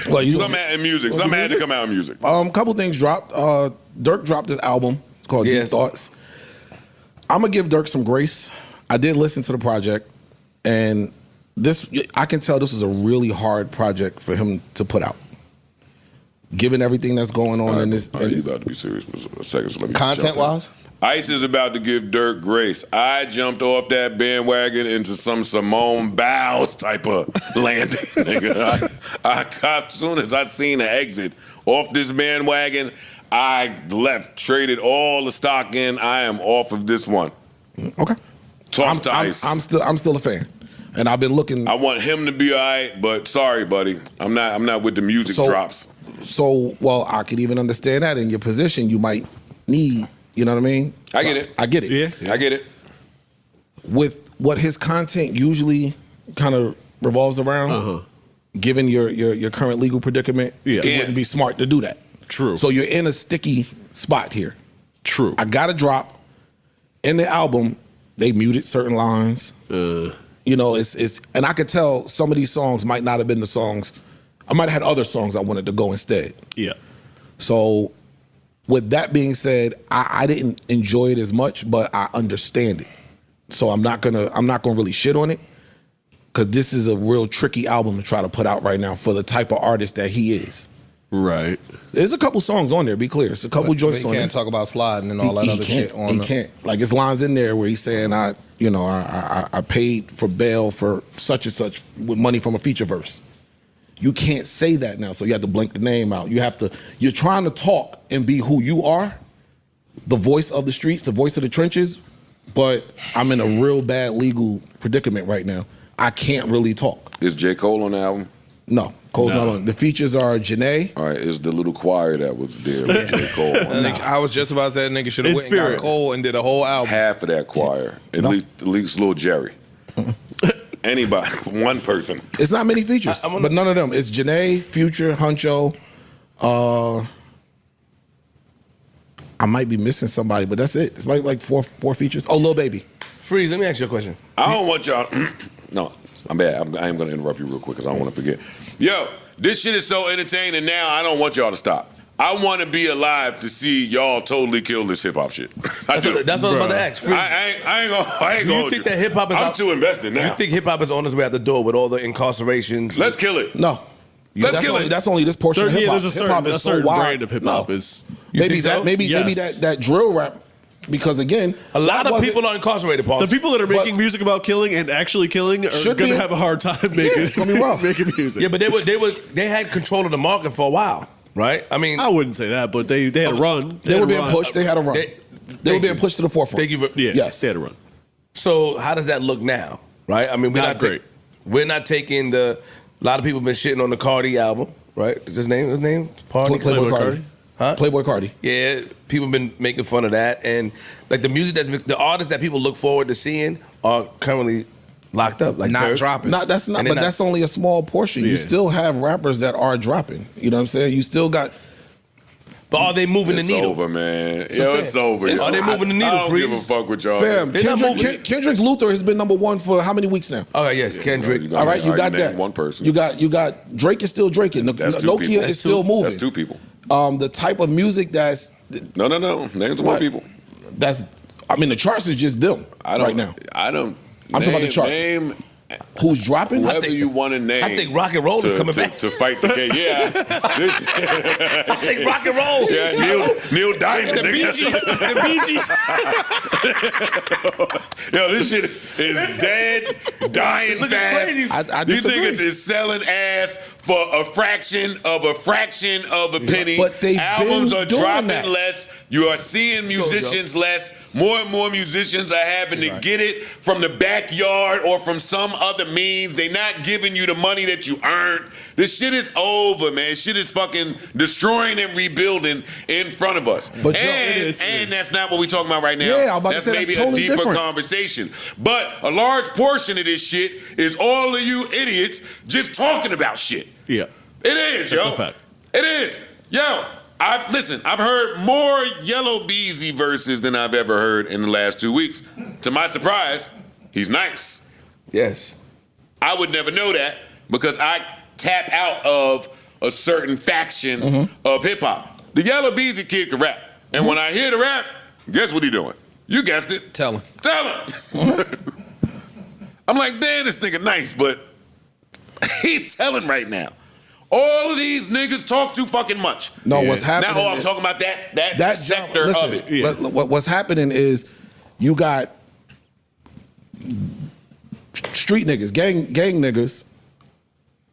Well, some in music. Some had to come out in music. Couple things dropped. Durk dropped his album. It's called Deep Thoughts. I'm gonna give Durk some grace. I did listen to the project, and I can tell this was a really hard project for him to put out. Given everything that's going on in this, you got to be serious for a second. So let me content-wise. Ice is about to give Durk grace. I jumped off that bandwagon into some Simone Biles type of landing. Nigga. As soon as I seen the exit off this bandwagon, I left, traded all the stock in. I am off of this one. Okay. Toss to Ice. I'm still a fan, and I've been looking. I want him to be all right, but sorry, buddy, I'm not with the music drops. So, well, I could even understand that in your position, you might need. You know what I mean? I get it. I get it. Yeah, I get it. With what his content usually kind of revolves around, given your current legal predicament, it wouldn't be smart to do that. True. So you're in a sticky spot here. True. I got to drop. In the album, they muted certain lines. You know, it's and I could tell some of these songs might not have been the songs. I might have had other songs I wanted to go instead. Yeah. So with that being said, I didn't enjoy it as much, but I understand it. So I'm not gonna really shit on it, because this is a real tricky album to try to put out right now for the type of artist that he is. Right. There's a couple songs on there. Be clear, it's a couple joints on there. He can't talk about sliding and all that other shit. He can't. Like, it's lines in there where he's saying, I paid for bail for such and such with money from a feature verse. You can't say that now, so you have to blank the name out. You're trying to talk and be who you are, the voice of the streets, the voice of the trenches, but I'm in a real bad legal predicament right now. I can't really talk. Is J. Cole on the album? No, Cole's not on. The features are Janae. All right, is the little choir that was there with J. Cole on it? I was just about to say that nigga should have went and got Cole and did a whole album. Half of that choir, at least Lil Jerry. Anybody, one person. It's not many features, but none of them. It's Janae, Future, Huncho. I might be missing somebody, but that's it. It's like four features. Oh, Lil Baby. Freeze, let me ask you a question. I don't want y'all. No, I'm bad. I am going to interrupt you real quick because I don't want to forget. Yo, this shit is so entertaining now. I don't want y'all to stop. I want to be alive to see y'all totally kill this hip hop shit. That's what I was about to ask. Freeze. I ain't gonna. Do you think that hip hop is? I'm too invested now. You think hip hop is on its way out the door with all the incarcerations? Let's kill it. No. Let's kill it. That's only this portion of hip hop. There's a Hip hop is certain so wide. brand of hip hop is. Maybe that drill rap, because again, a lot of people are incarcerated. Paul. The people that are making music about killing and actually killing are going to have a hard time making. It's gonna be rough. making music. Yeah, but they had control of the market for a while, right? I mean, I wouldn't say that, but they had a run. They were being pushed. They had a run. They were being pushed to the forefront. Thank you. Yes, they had a run. So how does that look now, right? I mean, we're not great. We're not taking the. A lot of people have been shitting on the Cardi album, right? His name? Playboy Cardi. Huh? Playboy Cardi. Yeah, people have been making fun of that, and like the music the artists that people look forward to seeing are currently locked up, like not Durk. dropping. That's only a small portion. You still have rappers that are dropping. You know what I'm saying? You still got. But are they moving the needle? It's over, man. It's over. Are they moving the needle? I don't give a fuck with y'all. Fam, Kendrick's Luther has been number one for how many weeks now? Oh yes, Kendrick. All right, you got that. One person. You got Drake is still Drake. Nokia is still moving. That's two people. The type of music that's no. Names more people. The charts is just them right now. I'm talking about the charts. Name who's dropping? Whoever you want to name. I think rock and roll is coming back to fight the case. Yeah, I think rock and roll. Yeah, Neil Diamond. The Bee Gees. The Bee Gees. Yo, this shit is dead, dying fast. I you think it's selling ass for a fraction of a penny? But albums are dropping that. less. You are seeing musicians less. More and more musicians are having to get it from the backyard or from some other means. They're not giving you the money that you earned. This shit is over, man. Shit is fucking destroying and rebuilding in front of us. But and that's not what we're talking about right now. Yeah, I'm about that's to say maybe that's totally a deeper different. conversation. But a large portion of this shit is all of you idiots just talking about shit. Yeah. It is, That's yo. a fact. It is. Yo, I've heard more Yellow Beezy verses than I've ever heard in the last 2 weeks. To my surprise, he's nice. Yes. I would never know that because I tap out of a certain faction of hip hop. The Yellow Beezy kid can rap, and when I hear the rap, guess what he doing? You guessed it. Tell him. I'm like, damn, this nigga nice, but he's telling right now. All of these niggas talk too fucking much. No, what's happening? Now, I'm talking about that sector of it. Yeah. What's happening is you got street niggas, gang niggas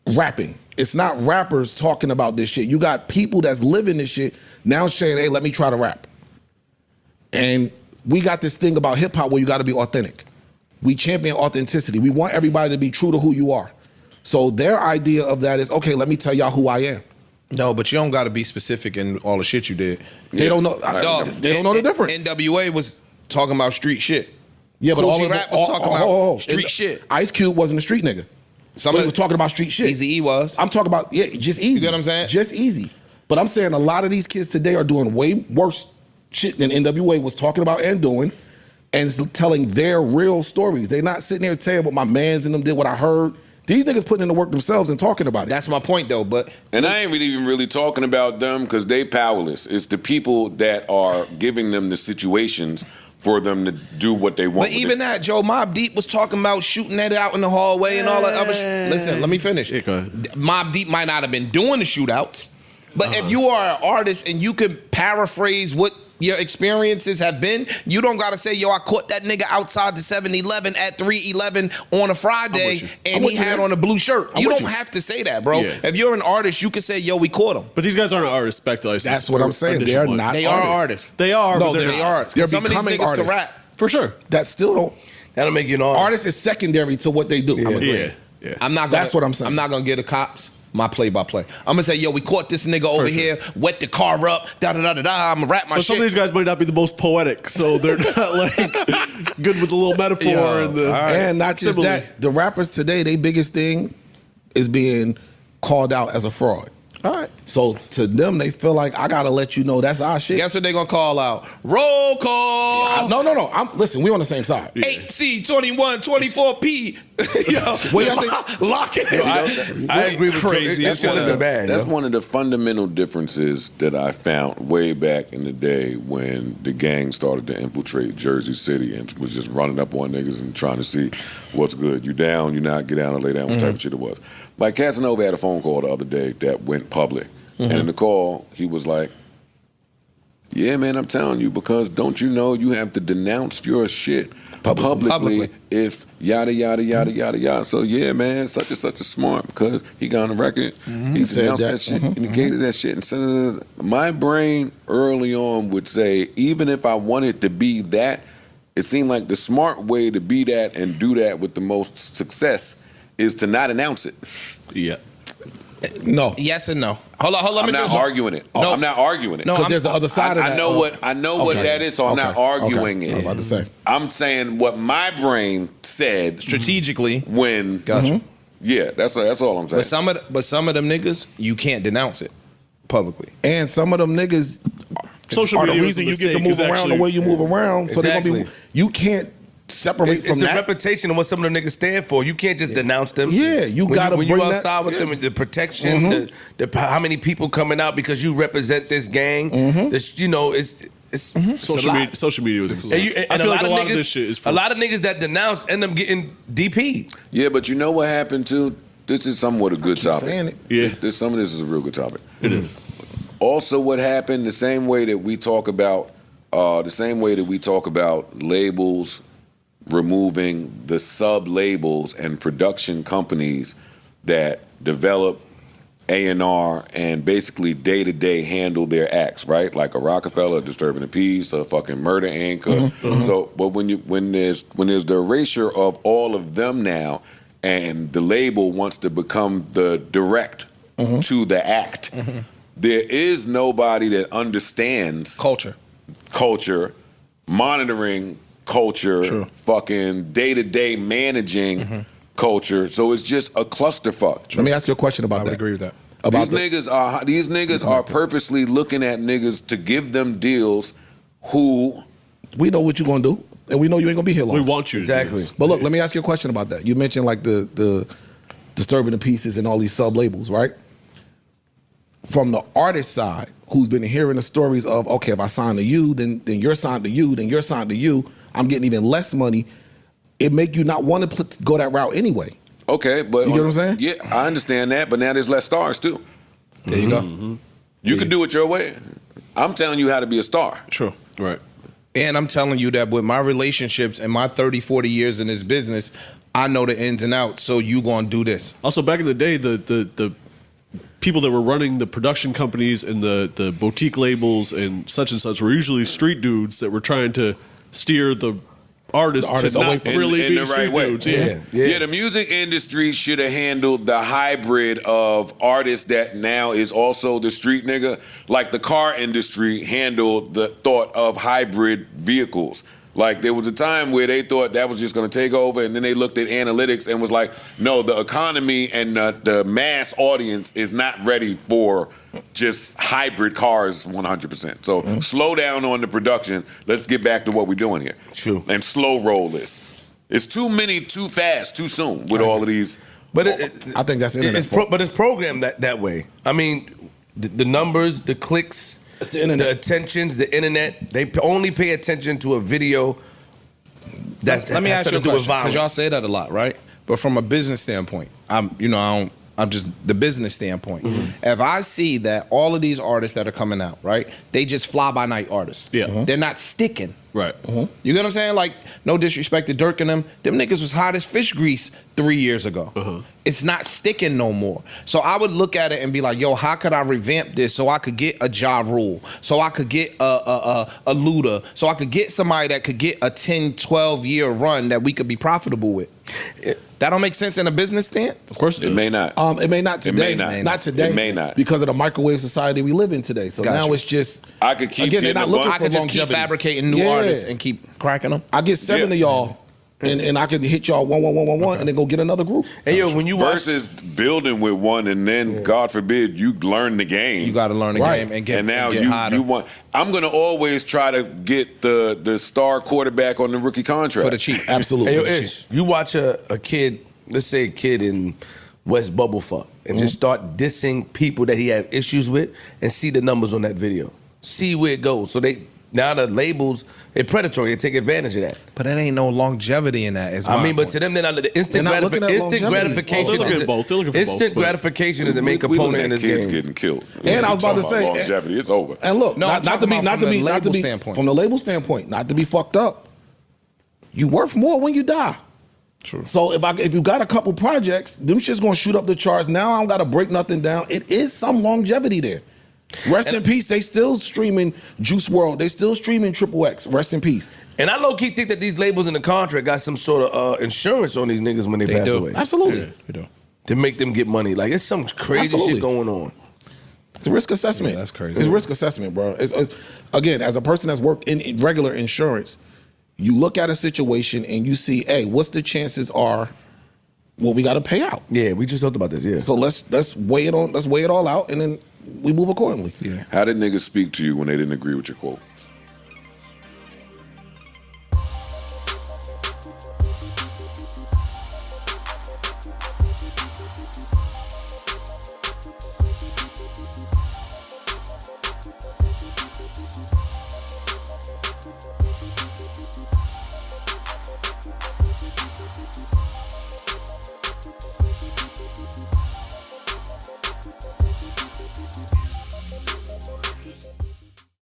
rapping. It's not rappers talking about this shit. You got people that's living this shit now saying, hey, let me try to rap. And we got this thing about hip hop where you got to be authentic. We champion authenticity. We want everybody to be true to who you are. So their idea of that is, okay, let me tell y'all who I am. No, but you don't got to be specific in all the shit you did. They don't know. Dog, They don't know the difference. NWA was talking about street shit. Yeah, but Cool all G of Rap was talking about street shit. Ice Cube wasn't a street nigga. Somebody was talking about street shit. Eazy-E was. I'm talking about, yeah, just easy. You see what I'm saying? Just easy. But I'm saying a lot of these kids today are doing way worse shit than NWA was talking about and doing, and telling their real stories. They're not sitting there telling what my mans and them did, what I heard. These niggas putting in the work themselves and talking about it. That's my point, though. But And I ain't even really talking about them because they powerless. It's the people that are giving them the situations for them to do what they want. But even that, Joe, Mobb Deep was talking about shooting that out in the hallway and all that other shit. Listen, let me finish. Yeah, go ahead. Mobb Deep might not have been doing the shootouts, but if you are an artist and you can paraphrase what your experiences have been, you don't gotta say, yo, I caught that nigga outside the 7-Eleven at 3:11 on a Friday and he had on a blue shirt. You don't have to say that, bro. Yeah. If you're an artist, you can say, yo, we caught him. But these guys aren't artists, back to ISIS. That's what I'm saying. They're not They are artists. They are, No, but they're they're not. not. They're Some of these becoming niggas can artists. rap. For sure. That still don't. That'll make you an artist. Artists is secondary to what they do. I'm agreeing. Yeah. Yeah. I'm not gonna, That's what I'm saying. I'm not gonna give the cops my play-by-play. I'm gonna say, yo, we caught this nigga over here, wet the car up, da-da-da-da-da. I'm gonna rap my But shit. some of these guys might not be the most poetic, so they're not like good with the little metaphor and the And not just simile. that, the rappers today, their biggest thing is being called out as a fraud. All right. So to them, they feel like I gotta let you know that's our shit. Guess what they gonna call out? Roll call. No. Listen, we on the same side. 8C21 24P. Yo, What y'all think? lock it. I agree with Crazy. you. That's one of the bad. That's one of the fundamental differences that I found way back in the day when the gang started to infiltrate Jersey City and was just running up on niggas and trying to see what's good. You down, you not, get down or lay down, what type of shit it was. Like Casanova had a phone call the other day that went public. And in the call, he was like, yeah, man, I'm telling you, because don't you know you have to denounce your shit publicly. If yada, yada, yada, yada, yada. So, yeah, man, such and such is smart because he got on the record. He denounced that shit, indicated that shit. And said, my brain early on would say, even if I wanted to be that, it seemed like the smart way to be that and do that with the most success is to not announce it. Yeah. No. Yes and no. Hold on. Let I'm me not finish. arguing it. No. I'm not arguing it. No, Because there's the other side of that. I know what that is, so I'm not arguing I it. was about to say. I'm saying what my brain said Strategically. when. Gotcha. Yeah, that's all I'm saying. But some of them niggas, you can't denounce it publicly. And some of them niggas Social are the media was reason a you get to mistake, move is around actually- the way you move around. So they're gonna be. Exactly. You can't separate It's from the that. reputation of what some of the niggas stand for. You can't just denounce them. Yeah, you When gotta when you bring that- outside with them, the protection, the how many people coming out because you represent this gang. This, you know, it's Social media was. And, I feel like a lot niggas, of this shit is. a lot of niggas that denounce end up getting DP. Yeah, but you know what happened too? This is somewhat a good topic. saying it. Yeah. Some of this is a real good topic. It is. Also, what happened? The same way that we talk about labels removing the sub labels and production companies that develop A&R and basically day to day handle their acts, right? Like a Rockefeller, Disturbing the Peace, a fucking Murder Inc. So, but when there's the erasure of all of them now, and the label wants to become the direct to the act, there is nobody that understands culture, monitoring culture, fucking day-to-day managing culture. So it's just a clusterfuck. Let me ask you a question about that. I would agree with that. About These niggas are purposely looking at niggas to give them deals who we know what you're gonna do, and we know you ain't gonna be here long. We want you to do Exactly. this. But look, let me ask you a question about that. You mentioned like the Disturbing the Pieces and all these sub labels, right? from the artist side, who's been hearing the stories of, okay, if I sign to you, then you're signed to you, then you're signed to you, I'm getting even less money. It make you not want to go that route anyway. Okay, but You get what I'm saying? Yeah, I understand that, but now there's less stars too. There you go. You can do it your way. I'm telling you how to be a star. True. Right. And I'm telling you that with my relationships and my 30, 40 years in this business, I know the ins and outs, so you gonna do this. Also, back in the day, the people that were running the production companies and the boutique labels and such were usually street dudes that were trying to steer the artists to away not from really in be the street right way. dudes. Yeah, the music industry should have handled the hybrid of artists that now is also the street nigga, like the car industry handled the thought of hybrid vehicles. Like there was a time where they thought that was just going to take over, and then they looked at analytics and was like, no, the economy and the mass audience is not ready for just hybrid cars 100%. So slow down on the production. Let's get back to what we're doing here. True. And slow roll this. It's too many, too fast, too soon with all of these. But I think that's internet fault. but it's programmed that way. I mean, the numbers, the clicks, It's the internet. the attentions, the internet. They only pay attention to a video that's Let me has ask you a something to do with question, because violence. y'all say that a lot, right? But from a business standpoint, I'm just the business standpoint. If I see that all of these artists that are coming out, right, they just fly by night artists. Yeah. They're not sticking. Right. You get what I'm saying? Like, no disrespect to Durk and them niggas was hot as fish grease 3 years ago. It's not sticking no more. So I would look at it and be like, yo, how could I revamp this so I could get a Ja Rule, so I could get a Luda, so I could get somebody that could get a 10, 12-year run that we could be profitable with. That don't make sense in a business stance? Of course It may not. It may not today. may not. Not today. It may not. Because of the microwave society we live in today. So Gotcha. now it's just. I could keep again, they're getting not a looking bunch- I for could just keep longevity. fabricating new Yeah. artists and keep cracking them. I get 7 of y'all, and I could hit y'all 1, and then go get another group. Hey yo, when you watch, Versus building with one, and then God forbid you learn the game. You got to learn the Right. game and get and now get hotter you want. I'm gonna always try to get the star quarterback on the rookie contract for the cheap. Absolutely. hey yo, Ish, you watch a kid, let's say a kid in West Bubblefuck, and just start dissing people that he have issues with, and see the numbers on that video. See where it goes. So now the labels, they're predatory. They take advantage of that. But that ain't no longevity in that. Is I my mean, but point. to them, they're not the instant, They're not looking at instant longevity. gratification. Oh, they're looking at both. They're looking for instant both, but- gratification is the main We looking component in at this kids game. getting killed. And I was about to Talking say, longevity. It's over. And look, No, I'm not to talking be, about not to from be, the not to label be, standpoint. from the label standpoint, not to be fucked up. You worth more when you die. True. So if you got a couple projects, them shit's gonna shoot up the charts. Now I don't gotta break nothing down. It is some longevity there. Rest in peace. They still streaming Juice WRLD. They still streaming Triple X. Rest in peace. And I low-key think that these labels in the contract got some sort of insurance on these niggas when they pass do. away. Absolutely. To make them get money. Like, it's some crazy Absolutely. shit going on. It's risk assessment. Yeah, that's crazy. It's risk assessment, bro. It's again, as a person that's worked in regular insurance, you look at a situation and you see, hey, what's the chances are what we got to pay out? Yeah, we just talked about this, yeah. So let's weigh it all out, and then we move accordingly. Yeah. How did niggas speak to you when they didn't agree with your quote?